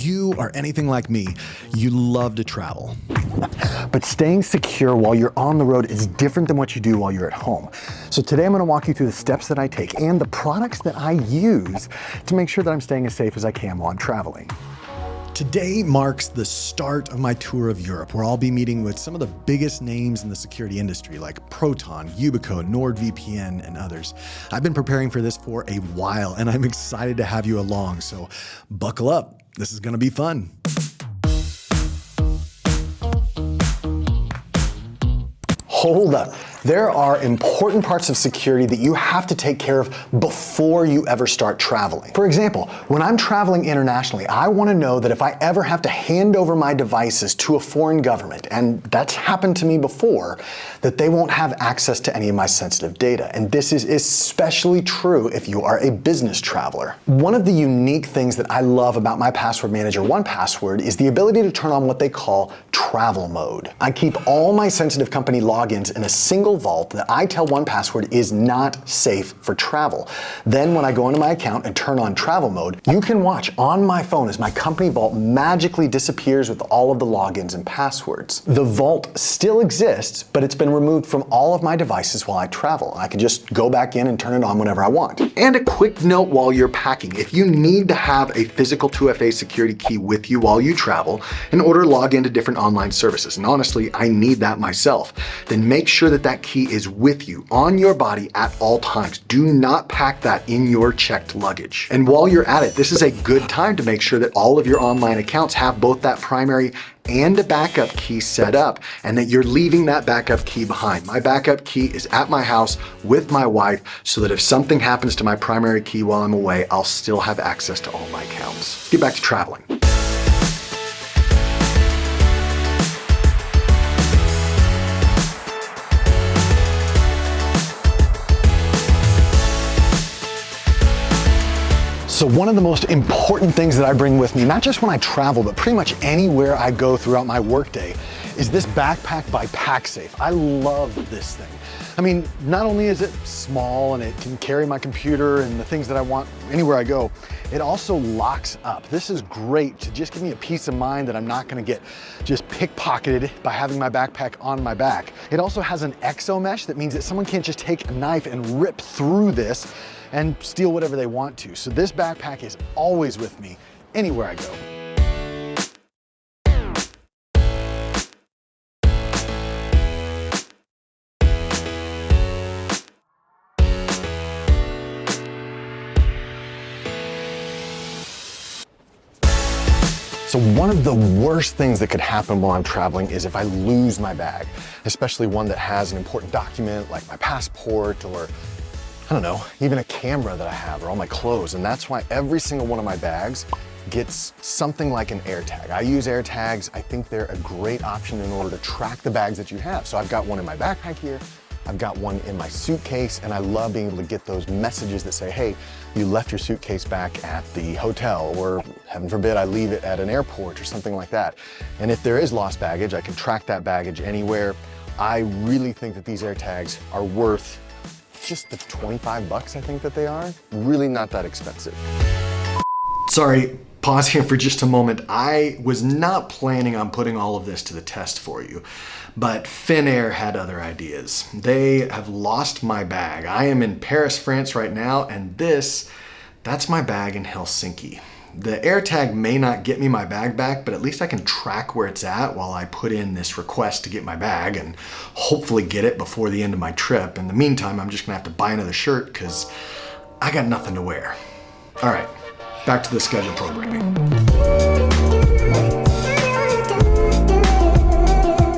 you are anything like me, you love to travel. But staying secure while you're on the road is different than what you do while you're at home. So today I'm going to walk you through the steps that I take and the products that I use to make sure that I'm staying as safe as I can while I'm traveling. Today marks the start of my tour of Europe, where I'll be meeting with some of the biggest names in the security industry like Proton, Yubico, NordVPN, and others. I've been preparing for this for a while, and I'm excited to have you along, so buckle up. This is gonna be fun. Hold up. There are important parts of security that you have to take care of before you ever start traveling. For example, when I'm traveling internationally, I want to know that if I ever have to hand over my devices to a foreign government, and that's happened to me before, that they won't have access to any of my sensitive data. And this is especially true if you are a business traveler. One of the unique things that I love about my password manager, 1Password, is the ability to turn on what they call travel mode. I keep all my sensitive company logins in a single vault that I tell 1Password is not safe for travel. Then when I go into my account and turn on travel mode, you can watch on my phone as my company vault magically disappears with all of the logins and passwords. The vault still exists, but it's been removed from all of my devices while I travel. I can just go back in and turn it on whenever I want. And a quick note while you're packing, if you need to have a physical 2FA security key with you while you travel in order to log into different online services, and honestly, I need that myself, then make sure that that key is with you on your body at all times. Do not pack that in your checked luggage. And while you're at it, this is a good time to make sure that all of your online accounts have both that primary and a backup key set up, and that you're leaving that backup key behind. My backup key is at my house with my wife, so that if something happens to my primary key while I'm away, I'll still have access to all my accounts. Let's get back to traveling. So one of the most important things that I bring with me, not just when I travel, but pretty much anywhere I go throughout my workday, is this backpack by Pacsafe. I love this thing. I mean, not only is it small and it can carry my computer and the things that I want anywhere I go, it also locks up. This is great to just give me a peace of mind that I'm not gonna get just pickpocketed by having my backpack on my back. It also has an exo mesh that means that someone can't just take a knife and rip through this and steal whatever they want to. So this backpack is always with me anywhere I go. So one of the worst things that could happen while I'm traveling is if I lose my bag, especially one that has an important document like my passport or, I don't know, even a camera that I have or all my clothes. And that's why every single one of my bags gets something like an AirTag. I use AirTags. I think they're a great option in order to track the bags that you have. So I've got one in my backpack here. I've got one in my suitcase, and I love being able to get those messages that say, hey, you left your suitcase back at the hotel, or heaven forbid, I leave it at an airport or something like that. And if there is lost baggage, I can track that baggage anywhere. I really think that these AirTags are worth just the 25 bucks I think that they are. Really not that expensive. Sorry, pause here for just a moment. I was not planning on putting all of this to the test for you, but Finnair had other ideas. They have lost my bag. I am in Paris, France right now, and that's my bag in Helsinki. The AirTag may not get me my bag back, but at least I can track where it's at while I put in this request to get my bag and hopefully get it before the end of my trip. In the meantime, I'm just gonna have to buy another shirt because I got nothing to wear. All right, back to the scheduled programming.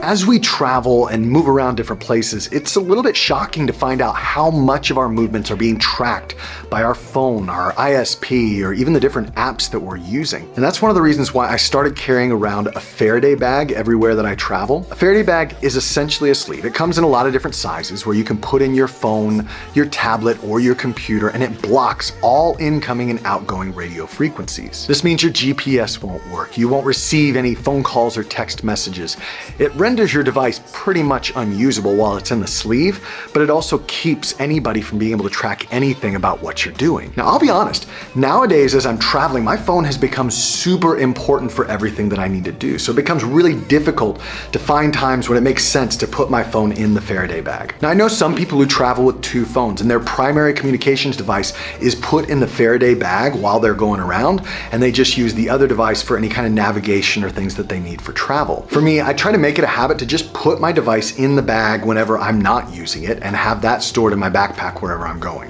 As we travel and move around different places, it's a little bit shocking to find out how much of our movements are being tracked by our phone, our ISP, or even the different apps that we're using. And that's one of the reasons why I started carrying around a Faraday bag everywhere that I travel. A Faraday bag is essentially a sleeve. It comes in a lot of different sizes where you can put in your phone, your tablet, or your computer, and it blocks all incoming and outgoing radio frequencies. This means your GPS won't work. You won't receive any phone calls or text messages. It renders renders your device pretty much unusable while it's in the sleeve, but it also keeps anybody from being able to track anything about what you're doing. Now, I'll be honest, nowadays as I'm traveling, my phone has become super important for everything that I need to do. So it becomes really difficult to find times when it makes sense to put my phone in the Faraday bag. Now, I know some people who travel with two phones and their primary communications device is put in the Faraday bag while they're going around, and they just use the other device for any kind of navigation or things that they need for travel. For me, I try to make it a habit to just put my device in the bag whenever I'm not using it and have that stored in my backpack wherever I'm going.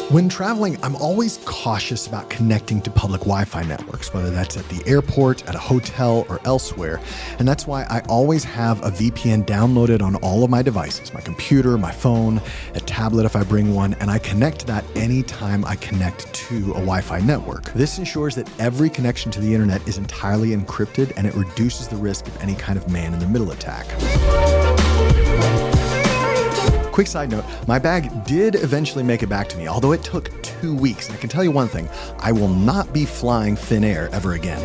When traveling, I'm always cautious about connecting to public Wi-Fi networks, whether that's at the airport, at a hotel, or elsewhere. And that's why I always have a VPN downloaded on all of my devices, my computer, my phone, a tablet if I bring one, and I connect to that anytime I connect to a Wi-Fi network. This ensures that every connection to the internet is entirely encrypted, and it reduces the risk of any kind of man-in-the-middle attack. Quick side note, my bag did eventually make it back to me, although it took 2 weeks. And I can tell you one thing, I will not be flying Finnair ever again.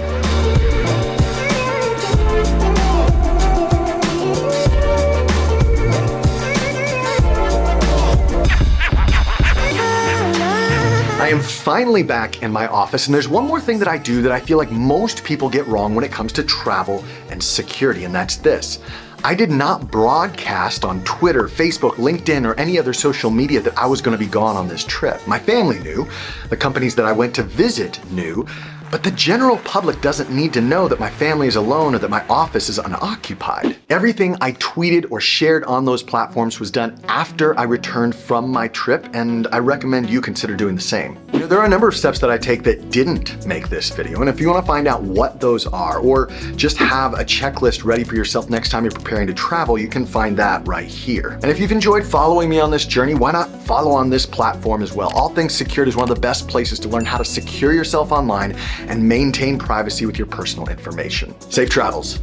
I am finally back in my office, and there's one more thing that I do that I feel like most people get wrong when it comes to travel and security, and that's this. I did not broadcast on Twitter, Facebook, LinkedIn, or any other social media that I was going to be gone on this trip. My family knew, the companies that I went to visit knew, but the general public doesn't need to know that my family is alone or that my office is unoccupied. Everything I tweeted or shared on those platforms was done after I returned from my trip, and I recommend you consider doing the same. You know, there are a number of steps that I take that didn't make this video, and if you want to find out what those are, or just have a checklist ready for yourself next time you're preparing to travel, you can find that right here. And if you've enjoyed following me on this journey, why not follow on this platform as well? All Things Secured is one of the best places to learn how to secure yourself online and maintain privacy with your personal information. Safe travels.